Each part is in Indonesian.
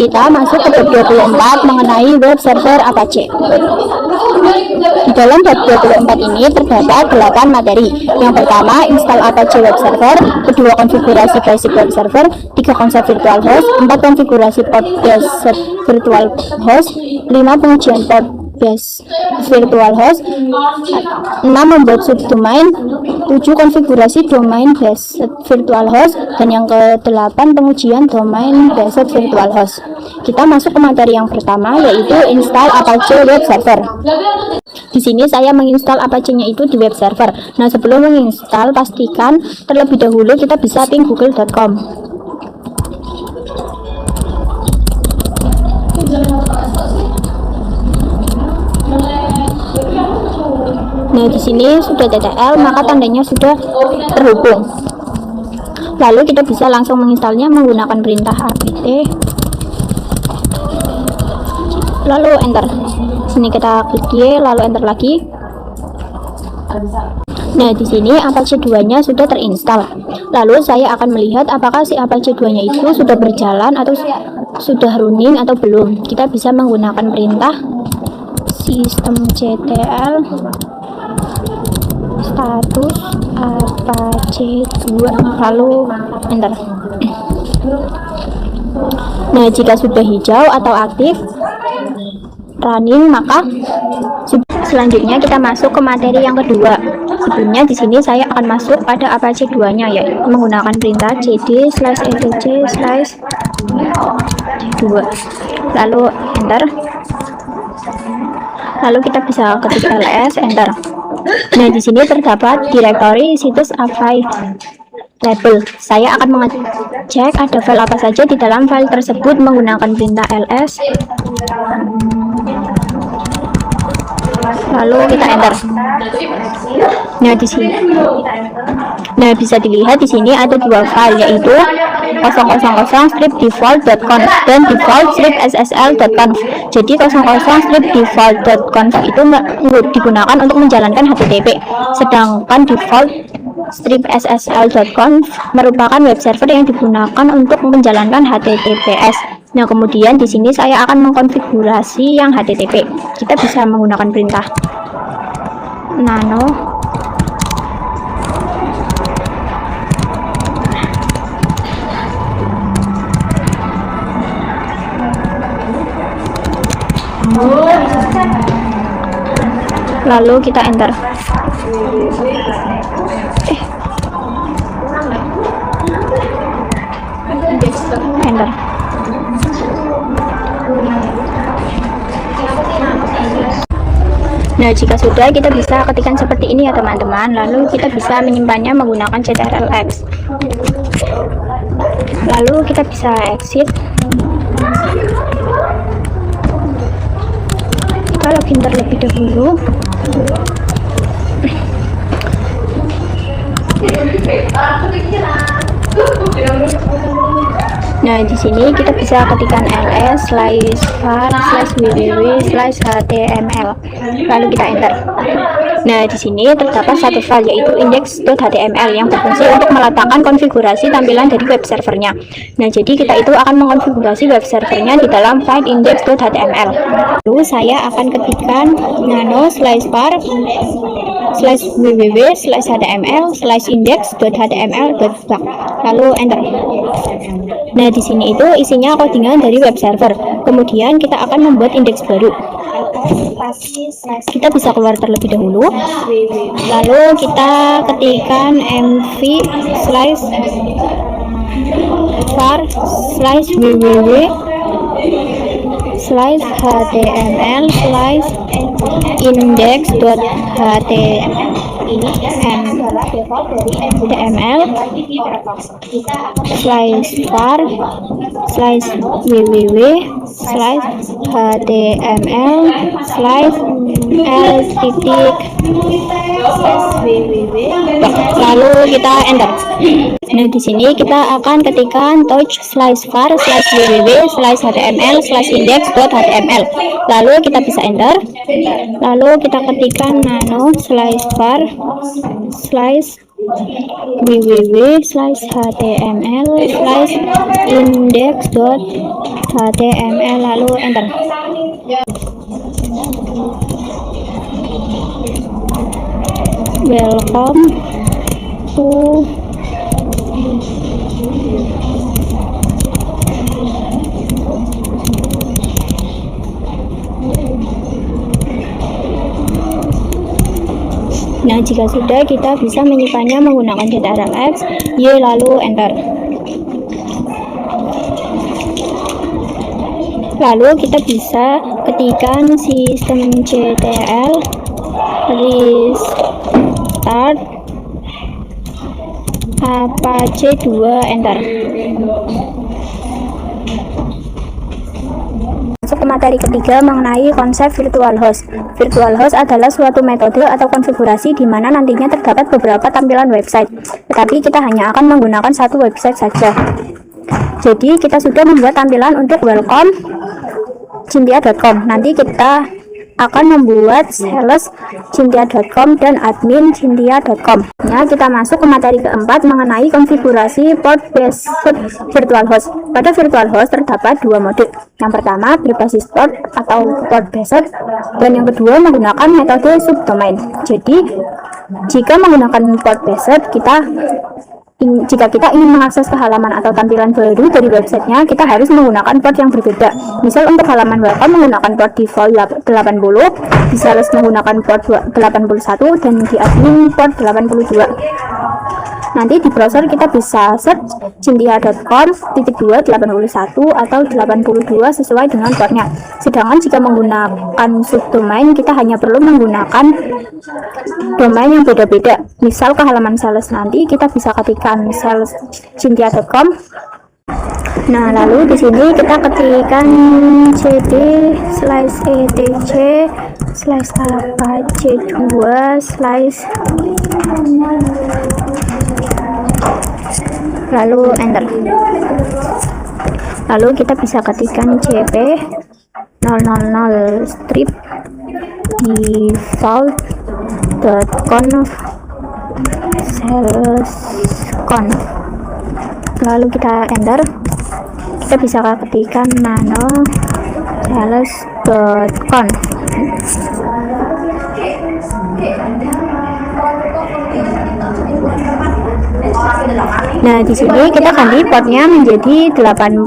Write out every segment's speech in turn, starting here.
Kita masuk ke bab 24 mengenai web server Apache. Di dalam bab 24 ini terdapat 8 materi. Yang pertama, install Apache web server. Kedua, konfigurasi basic web server. 3, konsep virtual host. 4, konfigurasi port based virtual host. 5, pengujian port based virtual host. 6, membuat subdomain. 7, konfigurasi domain based virtual host. Dan yang ke-8, pengujian domain based virtual host. Kita masuk ke materi yang pertama, yaitu install Apache web server. Di sini saya menginstal Apache-nya itu di web server. Nah, sebelum menginstal, pastikan terlebih dahulu kita bisa ping google.com. Nah, di sini sudah TTL, maka tandanya sudah terhubung. Lalu kita bisa langsung menginstalnya menggunakan perintah apt, lalu enter. Sini kita klik Y, lalu enter lagi. Nah, di sini Apache 2-nya sudah terinstall. Lalu saya akan melihat apakah si Apache 2-nya itu sudah berjalan atau sudah running atau belum. Kita bisa menggunakan perintah systemctl status Apache 2, lalu enter. Nah, jika sudah hijau atau aktif running, maka selanjutnya kita masuk ke materi yang kedua. Sebelumnya di sini saya akan masuk pada Apache 2-nya, yaitu menggunakan perintah cd/etc/2, lalu enter. Lalu kita bisa ketik ls, enter. Nah, di sini terdapat direktori situs available. Saya akan mengecek ada file apa saja di dalam file tersebut menggunakan perintah ls, lalu kita enter. Nah, di sini bisa dilihat di sini ada dua file, yaitu 000/script-default.conf dan default-ssl.conf. Jadi 000/default.conf itu digunakan untuk menjalankan HTTP, sedangkan default-ssl.conf merupakan web server yang digunakan untuk menjalankan HTTPS. Nah, kemudian di sini saya akan mengkonfigurasi yang HTTP. Kita bisa menggunakan perintah nano lalu kita enter. Enter. Nah, jika sudah, kita bisa ketikkan seperti ini ya teman-teman. Lalu kita bisa menyimpannya menggunakan ctrlx. Lalu kita bisa exit. Kita login terlebih dahulu. Nah, di sini kita bisa ketikkan ls/var/www/html, lalu kita enter. Nah, di sini terdapat satu file, yaitu index.html yang berfungsi untuk meletakkan konfigurasi tampilan dari web servernya. Nah, jadi kita itu akan mengonfigurasi web servernya di dalam file index.html. Lalu saya akan ketikkan nano/www/html/index.html.bak, lalu enter. Nah, di sini itu isinya codingan dari web server. Kemudian kita akan membuat indeks baru. Kita bisa keluar terlebih dahulu. Lalu kita ketikkan lalu kita enter. Nah, di sini kita akan ketikkan touch/var/www/html/index.html, lalu kita bisa enter. Lalu kita ketikkan nano/var/ www/html/index.html lalu enter. Welcome to Nah, jika sudah, kita bisa menyimpannya menggunakan ctrl+x, y lalu enter. Lalu kita bisa ketikkan systemctl restart apache 2 enter. Masuk ke materi ketiga mengenai konsep virtual host. Virtual host adalah suatu metode atau konfigurasi di mana nantinya terdapat beberapa tampilan website, tetapi kita hanya akan menggunakan satu website saja. Jadi kita sudah membuat tampilan untuk welcome cynthia.com. Nanti kita akan membuat sales cynthia.com dan admin cynthia.com. Nah, kita masuk ke materi keempat mengenai konfigurasi port based virtual host. Pada virtual host terdapat dua mode. Yang pertama berbasis port atau port based, dan yang kedua menggunakan metode subdomain. Jadi jika menggunakan port based, jika kita ingin mengakses ke halaman atau tampilan baru dari websitenya, kita harus menggunakan port yang berbeda. Misal untuk halaman welcome menggunakan port default 80, di sales menggunakan port 81, dan di admin port 82. Nanti di browser kita bisa search cynthia.com/281 atau 82 sesuai dengan portnya. Sedangkan jika menggunakan subdomain, kita hanya perlu menggunakan domain yang beda-beda. Misal ke halaman sales nanti kita bisa ketikkan sales cynthia.com. Nah, lalu di sini kita ketikkan cd/etc/apache2/ lalu enter. Lalu kita bisa ketikkan cp 000 strip default.conf salesconf, lalu kita enter. Kita bisa ketikkan nano sales.conf. Nah, di sini kita ganti portnya menjadi 81.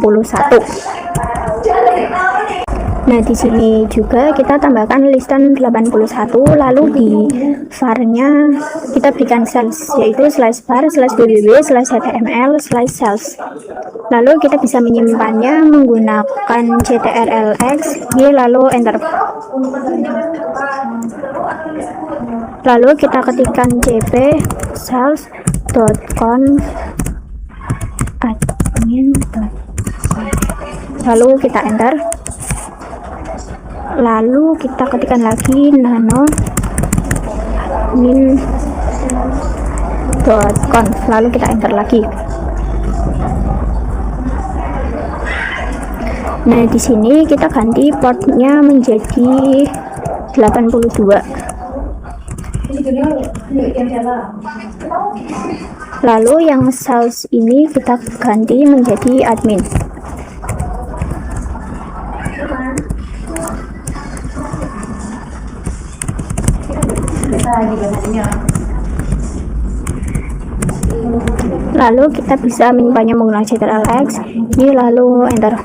Nah, di sini juga kita tambahkan listen 81, lalu di var-nya kita berikan sales, yaitu /var/www/html/sales. Lalu kita bisa menyimpannya menggunakan ctrl+x, y lalu enter. Lalu kita ketikkan cp sales.conf admin, lalu kita enter. Lalu kita ketikkan lagi nano admin.conf, lalu kita enter lagi. Nah, di sini kita ganti portnya menjadi 82. Lalu yang sales ini kita ganti menjadi admin. Lalu kita bisa menyimpannya menggunakan ctrl+x, y lalu enter.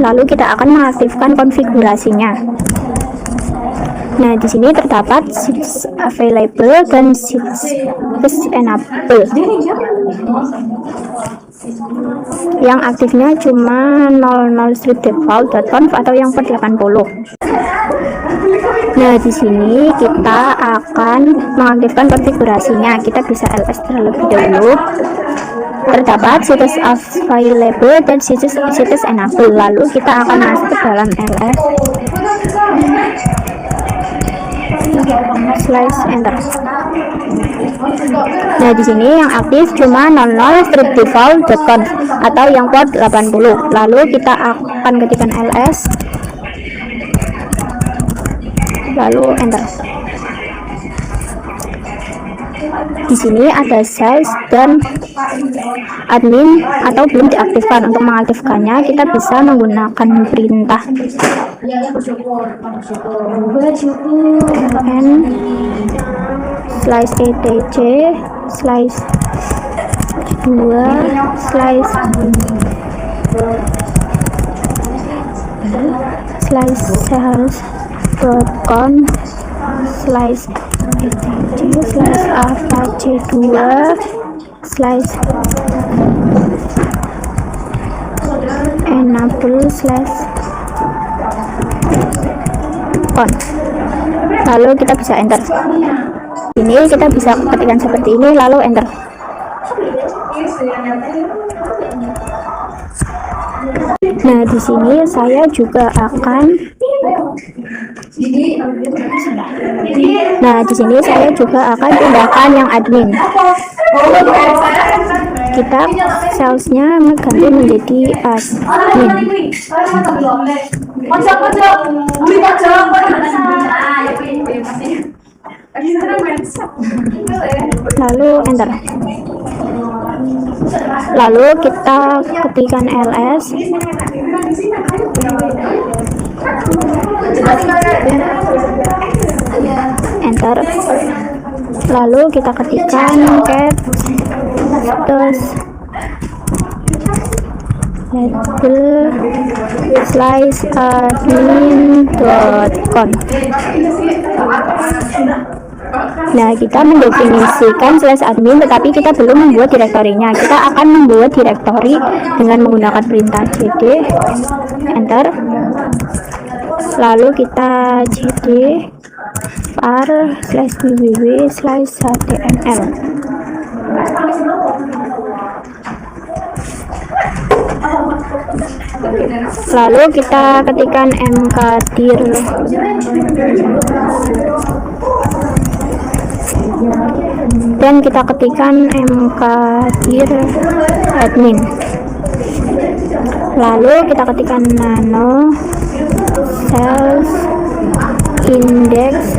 Lalu kita akan mengaktifkan konfigurasinya. Nah, di sini terdapat sheets available dan sheets enable. Yang aktifnya cuma 00 strip default.conf atau yang per 80. Nah, di sini kita akan mengaktifkan konfigurasinya. Kita bisa ls terlebih dahulu. Terdapat situs available dan situs enable. Lalu kita akan masuk ke dalam ls /enter. Nah, di sini yang aktif cuma 00 strip default.conf atau yang port 80. Lalu kita akan ketikkan ls lalu enter. Di sini ada sales dan admin atau belum diaktifkan. Untuk mengaktifkannya kita bisa menggunakan perintah n slice etc slice 2 slice sales.com slice slice apache 2 slice enable slice on, lalu kita bisa enter. Ini kita bisa ketikkan seperti ini lalu enter. Nah, di sini saya juga akan pindahkan yang admin. Kita salesnya ganti menjadi admin. Lalu enter. Lalu kita ketikkan ls enter. Lalu kita ketikkan cat terus label slice admin.com. Nah, kita mendefinisikan slash admin, tetapi kita belum membuat direktorinya. Kita akan membuat direktori dengan menggunakan perintah cd enter. Lalu kita cd var slash www slash html. Lalu kita ketikkan mkdir dan kita ketikkan mkdir admin. Lalu kita ketikkan nano sales index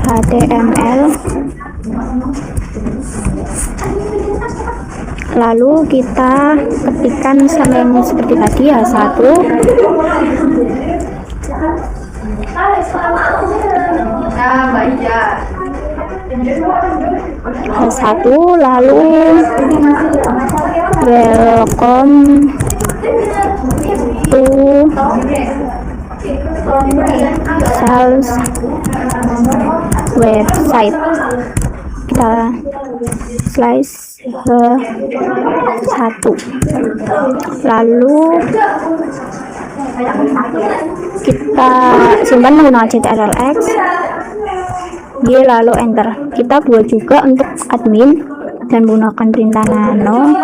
html. Lalu kita ketikkan sama yang seperti tadi ya, satu lalu welcome to sales website. Kita slice ke 1, lalu kita simpan menggunakan ctrlx y, lalu enter. Kita buat juga untuk admin dan menggunakan perintah nano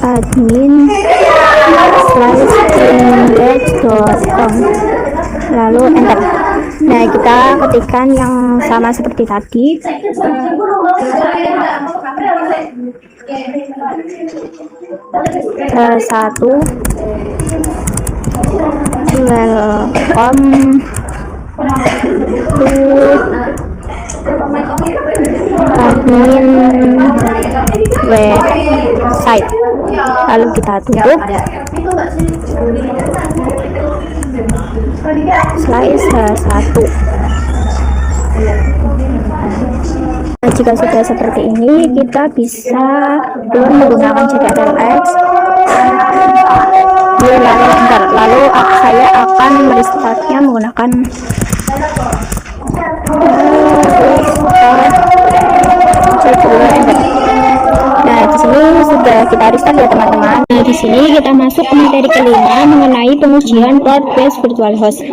admin slice index.com, lalu enter. Nah, kita ketikkan yang sama seperti tadi. Satu welcome to admin website, lalu kita tutup slice 1. Nah, jika sudah seperti ini, kita bisa menggunakan ctrlx lalu enter. Lalu saya akan merestartnya menggunakan Nah, di sini sudah kita restart ya teman-teman. Nah, di sini kita masuk ke materi kelima mengenai pengujian cloud-based virtual host.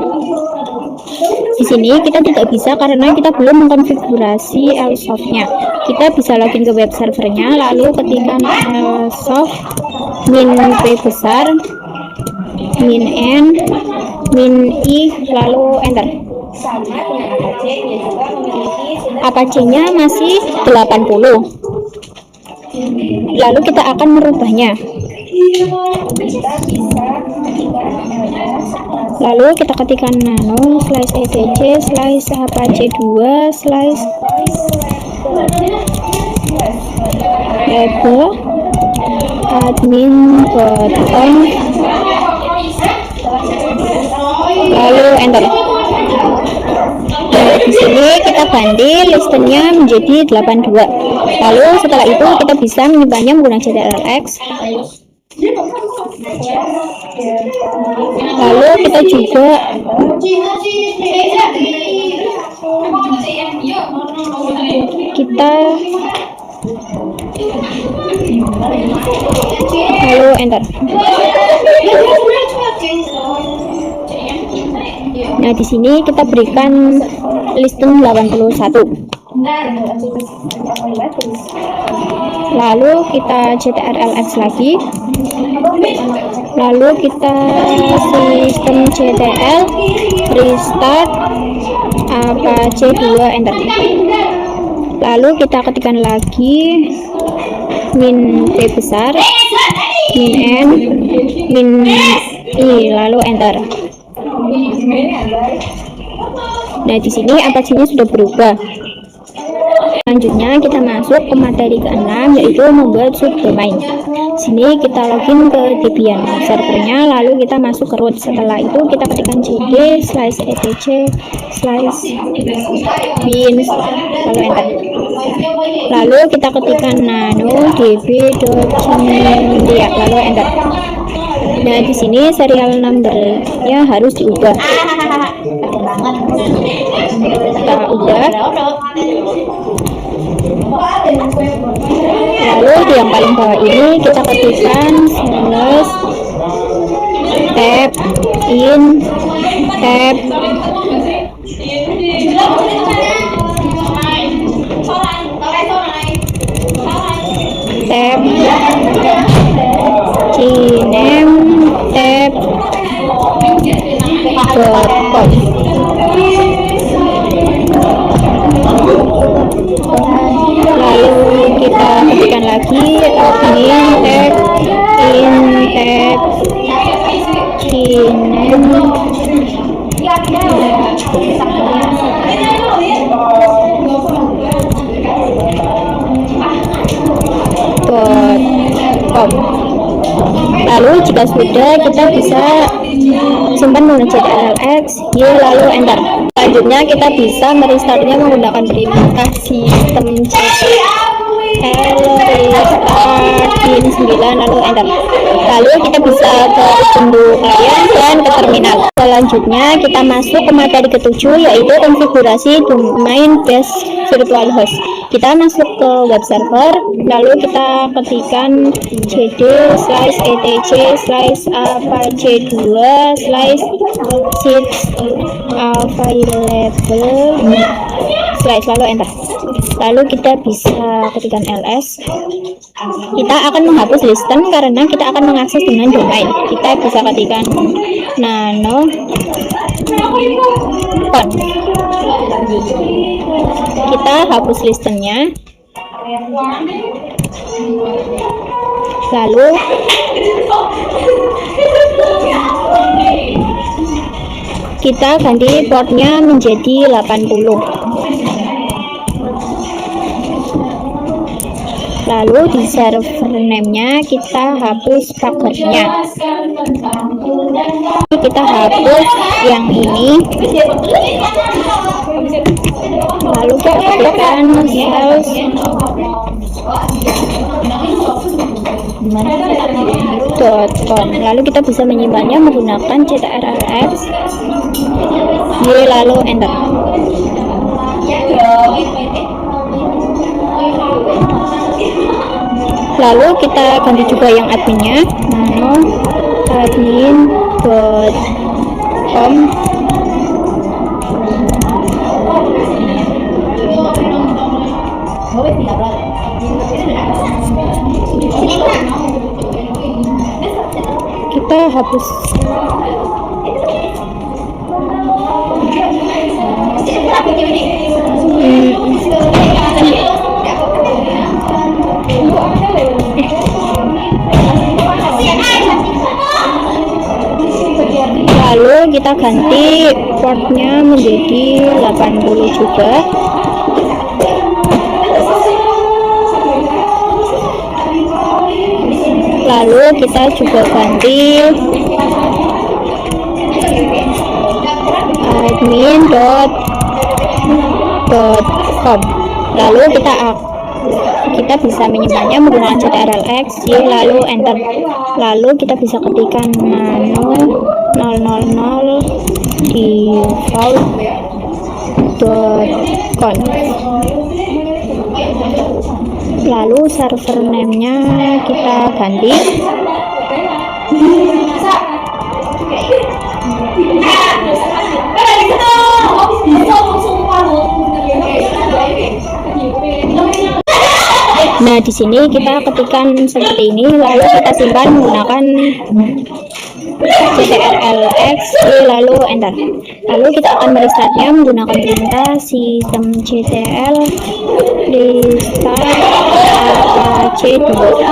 Di sini kita tidak bisa karena kita belum mengkonfigurasi lsoft-nya. Kita bisa login ke web servernya, lalu ketikkan lsoft min p besar min n min i, lalu enter. Apache-nya masih 80. Lalu kita akan merubahnya. Lalu kita ketikkan nano slash etc slash apache2 slash label admin.com, lalu enter. Nah, di sini kita ganti listennya menjadi 82. Lalu setelah itu kita bisa menyimpannya menggunakan CTRL-X. Lalu kita juga lalu enter. Nah, di sini kita berikan listen 81. Lalu kita CTRL-X lagi. Lalu kita systemctl restart apache2 enter. Lalu kita ketikkan lagi min p besar, min n, min i, lalu enter. Nah, di sini apache-nya sudah berubah. Selanjutnya kita masuk ke materi ke-6, yaitu membuat subdomain. Sini kita login ke Debian servernya, lalu kita masuk ke root. Setelah itu kita ketikkan cd slash etc slash bin, lalu enter. Lalu kita ketikkan nano db.media, lalu enter. Nah, di sini serial numbernya harus diubah. Kita ubah. Lalu di yang paling bawah ini kita ketikkan slash tab in tab cinem tab .com. Lalu kita ketikkan lagi admin tab in tab cinem .com. Lalu jika sudah, kita bisa simpan menggunakan CTRL-X, Y, lalu enter. Selanjutnya kita bisa merestartnya menggunakan perintah systemctl restart bin 9, lalu enter. Lalu kita bisa ke window client dan ke terminal. Selanjutnya kita masuk ke materi ke-7, yaitu konfigurasi domain base virtual host. Kita masuk ke web server, lalu kita ketikkan cd slash etc slash apache2 slash seeds available slash, lalu enter. Lalu kita bisa ketikkan ls. Kita akan menghapus listen karena kita akan mengakses dengan domain. Kita bisa ketikkan nano con. Kita hapus listennya. Lalu kita ganti portnya menjadi 80. Lalu di server name-nya kita hapus pagernya. Kita hapus yang ini. Lalu kita ketikkan sales.com. Lalu kita bisa menyimpannya menggunakan CTRL-X, Y, lalu enter. Lalu kita ganti juga yang adminnya, nano admin.com. Kita hapus. kita ganti portnya menjadi 80 juga. Lalu kita juga ganti admin.com. Lalu kita bisa menyimpannya menggunakan ctrl-x, y, lalu enter. Lalu kita bisa ketikkan nano 000 default.com. Lalu server name-nya kita ganti. Nah, di sini kita ketikkan seperti ini, lalu kita simpan menggunakan ctrl-x, lalu enter. Lalu kita akan merestartnya menggunakan perintah systemctl restart apache dulu.